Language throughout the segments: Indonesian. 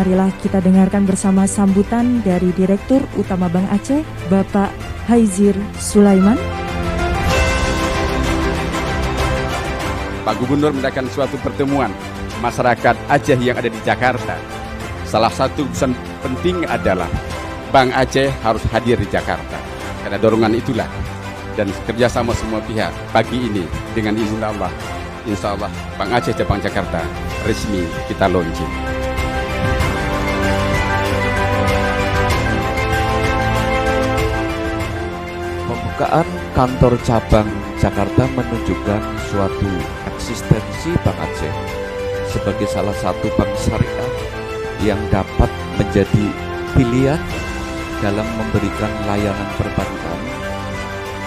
marilah kita dengarkan bersama sambutan dari Direktur Utama Bank Aceh, Bapak Haizir Sulaiman. Pak Gubernur mengadakan suatu pertemuan masyarakat Aceh yang ada di Jakarta. Salah satu pesan penting adalah Bank Aceh harus hadir di Jakarta. Karena dorongan itulah dan kerjasama semua pihak pagi ini dengan izin Allah, insya Allah Bank Aceh Cabang Jakarta resmi kita launching. Pembukaan kantor cabang Jakarta menunjukkan suatu eksistensi Bank Aceh sebagai salah satu bank syariah yang dapat menjadi pilihan dalam memberikan layanan perbankan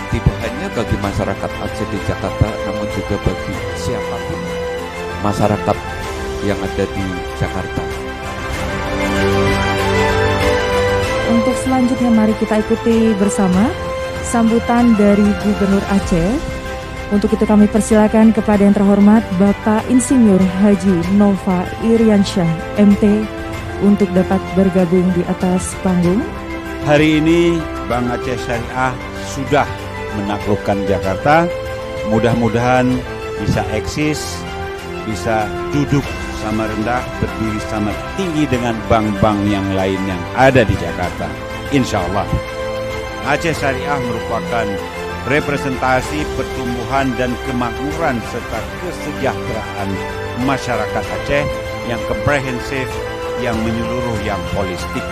tidak hanya bagi masyarakat Aceh di Jakarta, namun juga bagi siapapun masyarakat yang ada di Jakarta. Untuk selanjutnya mari kita ikuti bersama sambutan dari Gubernur Aceh. Untuk itu kami persilakan kepada yang terhormat Bapak Insinyur Haji Nova Iriansyah MT untuk dapat bergabung di atas panggung. Hari ini Bank Aceh Syariah sudah menaklukkan Jakarta. Mudah-mudahan bisa eksis, bisa duduk sama rendah, berdiri sama tinggi dengan bank-bank yang lain yang ada di Jakarta. Insya Allah. Aceh Syariah merupakan representasi pertumbuhan dan kemakmuran serta kesejahteraan masyarakat Aceh yang komprehensif, yang menyeluruh, yang holistik.